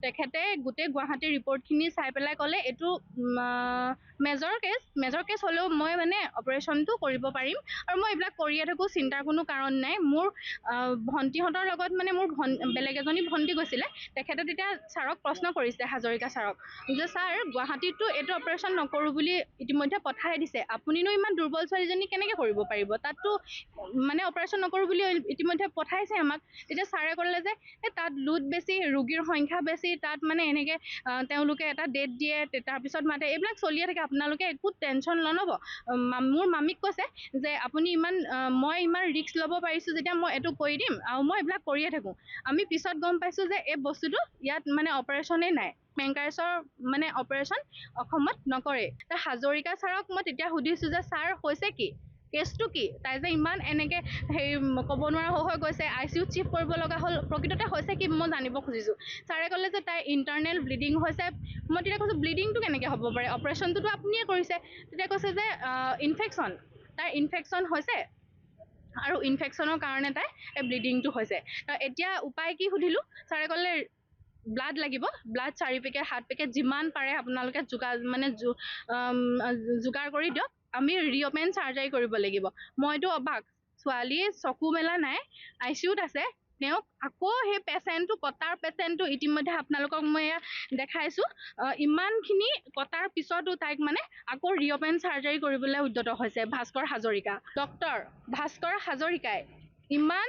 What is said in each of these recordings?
তেখেতে গোটেই গুৱাহাটীৰ ৰিপৰ্টখিনি চাই পেলাই ক'লে এইটো মেজৰ কেছ হ'লেও মই মানে অপাৰেশ্যনটো কৰিব পাৰিম আৰু মই এইবিলাক কৰিয়ে থাকোঁ, চিন্তাৰ কোনো কাৰণ নাই। মোৰ ভণ্টিহঁতৰ লগত মানে মোৰ বেলেগ এজনী ভণ্টি গৈছিলে। তেখেতে তেতিয়া ছাৰক প্ৰশ্ন কৰিছে, হাজৰিকা ছাৰক, যে ছাৰ গুৱাহাটীততো এইটো অপাৰেশ্যন নকৰোঁ বুলি ইতিমধ্যে পঠাই দিছে, আপুনিনো ইমান দুৰ্বল ছোৱালীজনী কেনেকৈ কৰিব পাৰিব, তাততো মানে অপাৰেশ্যন নকৰোঁ বুলি ইতিমধ্যে পঠাইছে আমাক। তেতিয়া ছাৰে ক'লে যে তাত লোড বেছি, ৰোগীৰ সংখ্যা বেছি, তাত মানে এনেকৈ তেওঁলোকে এটা ডেট দিয়ে, তাৰপিছত মাতে, এইবিলাক চলিয়ে থাকে, আপোনালোকে একো টেনশ্যন নল'ব। মোৰ মামীক কৈছে যে আপুনি মই ইমান ৰিস্ক ল'ব পাৰিছোঁ যেতিয়া মই এইটো কৰি দিম আৰু মই এইবিলাক কৰিয়ে থাকোঁ। আমি পিছত গম পাইছোঁ যে এই বস্তুটো ইয়াত মানে অপাৰেশ্যনেই নাই, পেংকাৰেছৰ মানে অপাৰেশ্যন অসমত নকৰে। হাজৰিকা ছাৰক মই তেতিয়া সুধিছোঁ যে ছাৰ হৈছে কি, কেছটো কি, তাই যে ইমান এনেকৈ ক'ব নোৱাৰা হৈ গৈছে, ICUত চিফ্ট কৰিব লগা হ'ল, প্ৰকৃততে হৈছে কি মই জানিব খুজিছোঁ। ছাৰে ক'লে যে তাই ইণ্টাৰনেল ব্লিডিং হৈছে। মই তেতিয়া কৈছোঁ ব্লিডিংটো কেনেকৈ হ'ব পাৰে, অপাৰেশ্যনটোতো আপুনিয়ে কৰিছে। তেতিয়া কৈছে যে তাই ইনফেকশ্যন হৈছে আৰু ইনফেকশ্যনৰ কাৰণে তাই এই ব্লিডিংটো হৈছে। এতিয়া উপায় কি সুধিলোঁ, ছাৰে ক'লে ব্লাড লাগিব, ব্লাড 4 পেকেট 7 পেকেট যিমান পাৰে আপোনালোকে যোগাৰ কৰি দিয়ক, আমি ৰিঅপেন চাৰ্জাৰী কৰিব লাগিব। মইতো অবাক, ছোৱালী চকু মেলা নাই, ICUত আছে, তেওঁক আকৌ সেই কটাৰ পেচেণ্টটো ইতিমধ্যে আপোনালোকক মই দেখাইছোঁ, ইমানখিনি কটাৰ পিছতো তাইক মানে আকৌ ৰিঅপেন চাৰ্জাৰী কৰিবলৈ উদ্যত হৈছে ভাস্কৰ হাজৰিকা। ডক্টৰ ভাস্কৰ হাজৰিকাই ইমান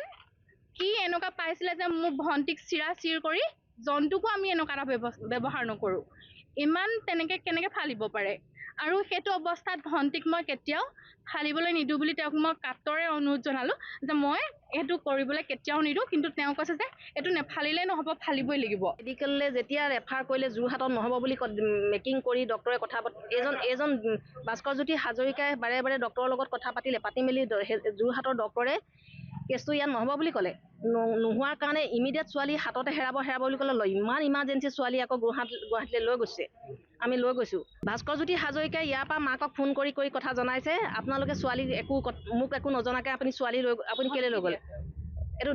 কি এনেকুৱা পাইছিলে যে মোৰ ভণ্টিক চিৰ কৰি জন্তুকো আমি এনেকুৱা এটা ব্যৱহাৰ নকৰোঁ, ইমান তেনেকৈ কেনেকৈ ফালিব পাৰে। আৰু সেইটো অৱস্থাত ভণ্টিক মই কেতিয়াও ফালিবলৈ নিদিওঁ বুলি তেওঁক মই কাটৰে অনুৰোধ জনালোঁ যে মই এইটো কৰিবলৈ কেতিয়াও নিদিওঁ, কিন্তু তেওঁ কৈছে যে এইটো নেফালিলে নহ'ব, ফালিবই লাগিব। মেডিকেললৈ যেতিয়া ৰেফাৰ কৰিলে যোৰহাটত নহ'ব বুলি মেকিং কৰি ডক্টৰে কথা এইজন ভাস্কৰজ্যোতি হাজৰিকাই বাৰে বাৰে ডক্টৰৰ লগত কথা পাতি মেলি যোৰহাটৰ ডক্টৰে কেছটো ইয়াত নহ'ব বুলি ক'লে। নোহোৱাৰ কাৰণে ইমিডিয়েট ছোৱালী হাততে হেৰাব বুলি ক'লে, ইমান ইমাৰ্জেঞ্চি ছোৱালী আকৌ গুৱাহাটীলৈ লৈ গৈছে, আমি লৈ গৈছোঁ। ভাস্কৰজ্যোতি হাজৰিকাই ইয়াৰ পৰা মাকক ফোন কৰি কথা জনাইছে, আপোনালোকে ছোৱালী মোক একো নজনাকৈ আপুনি কেলৈ লৈ গ'লে, এইটো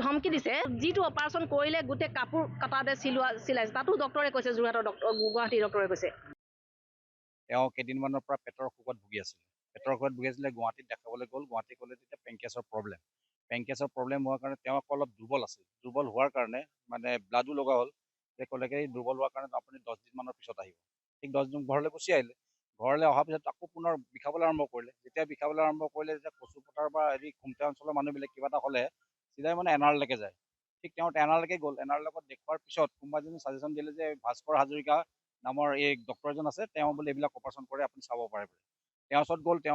ধমকি দিছে। যিটো অপাৰেশ্যন কৰিলে গোটেই কাপোৰ কটাতে চিলাইছে, তাতো ডক্টৰে কৈছে, গুৱাহাটী ডক্টৰে কৈছে। তেওঁ কেইদিনমানৰ পৰা পেটৰ অসুখত ভুগি আছিলে, গুৱাহাটীত দেখাবলৈ গ'ল। গুৱাহাটী ক'লে তেতিয়া পেংকেছৰ প্ৰব্লেম হোৱাৰ কাৰণে তেওঁ আকৌ অলপ দুৰ্বল হোৱাৰ কাৰণে মানে ব্লাডো লগা হ'ল। ক'লেকে দুৰ্বল হোৱাৰ কাৰণে আপুনি 10 দিনমানৰ পিছত আহিব। ঠিক 10 দিন ঘৰলৈ গুচি আহিলে। ঘৰলৈ অহাৰ পিছত আকৌ পুনৰ বিষাবলৈ আৰম্ভ কৰিলে। যেতিয়া বিষাবলৈ আৰম্ভ কৰিলে, যেতিয়া কচুপথাৰ বা খুমটা অঞ্চলৰ মানুহবিলাক কিবা এটা হ'লে চিধাই মানে এনআৰলৈকে যায়। ঠিক তেওঁ এনআৰলৈকে গ'ল। এনআৰৰ লগত দেখুৱাৰ পিছত কোনোবাজনে ছাজেশ্যন দিলে যে ভাস্কৰ হাজৰিকা নামৰ এই ডক্টৰ এজন আছে, তেওঁ বোলে এইবিলাক অপাৰেশ্যন কৰে, আপুনি চাব পাৰে বোলে। তেওঁৰ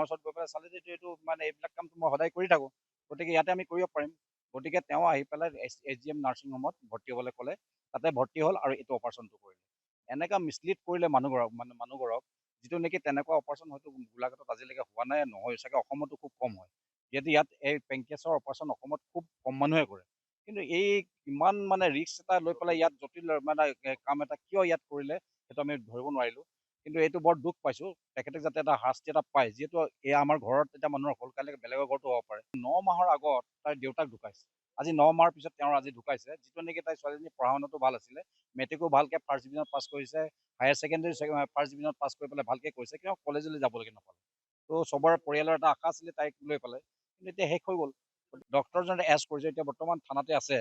ওচৰত গৈ পেলাই চালে যে এইটো মানে এইবিলাক কামটো মই সদায় কৰি থাকোঁ, গতিকে ইয়াতে আমি কৰিব পাৰিম। গতিকে তেওঁ আহি পেলাই SGM নাৰ্ছিং হোমত ভৰ্তি হ'বলৈ ক'লে, তাতে ভৰ্তি হ'ল আৰু এইটো অপাৰেশ্যনটো কৰিলে। এনেকুৱা মিছলিড কৰিলে মানুহঘৰক, যিটো নেকি তেনেকুৱা অপাৰেশ্যন হয়তো গোলাঘাটত আজিলৈকে হোৱা নাই, নহয় চাগে অসমতো খুব কম হয়। যিহেতু ইয়াত এই পেংকেছৰ অপাৰেশ্যন অসমত খুব কম মানুহে কৰে। কিন্তু এই ইমান মানে ৰিস্ক এটা লৈ পেলাই ইয়াত জটিল মানে কাম এটা কিয় ইয়াত কৰিলে সেইটো আমি ধৰিব নোৱাৰিলোঁ। কিন্তু এইটো বৰ দুখ পাইছোঁ, তেখেতে যাতে এটা শাস্তি এটা পায়, যিহেতু এয়া আমাৰ ঘৰত এতিয়া মানুহৰ হ'ল, কাইলৈ বেলেগৰ ঘৰতো হ'ব পাৰে। 9 মাহৰ আগত তাইৰ দেউতাক ঢুকাইছে, আজি 9 মাহৰ পিছত তেওঁৰ আজি ঢুকাইছে। যিটো নেকি তাইৰ ছোৱালীজনী পঢ়া শুনাটো ভাল আছিলে, মেট্ৰিকো ভালকৈ ফাৰ্ষ্ট ডিভিজনত পাছ কৰিছে, হায়াৰ ছেকেণ্ডেৰী ফাৰ্ষ্ট ডিভিজনত পাছ কৰি পেলাই ভালকৈ কৰিছে, কিন্তু কলেজলৈ যাবলৈকে নাপালে। তো চবৰে পৰিয়ালৰ এটা আশা আছিলে তাইক লৈ পেলাই, কিন্তু এতিয়া শেষ হৈ গ'ল। ডক্টৰজনে এৰেষ্ট কৰিছে, এতিয়া বৰ্তমান থানাতে আছে।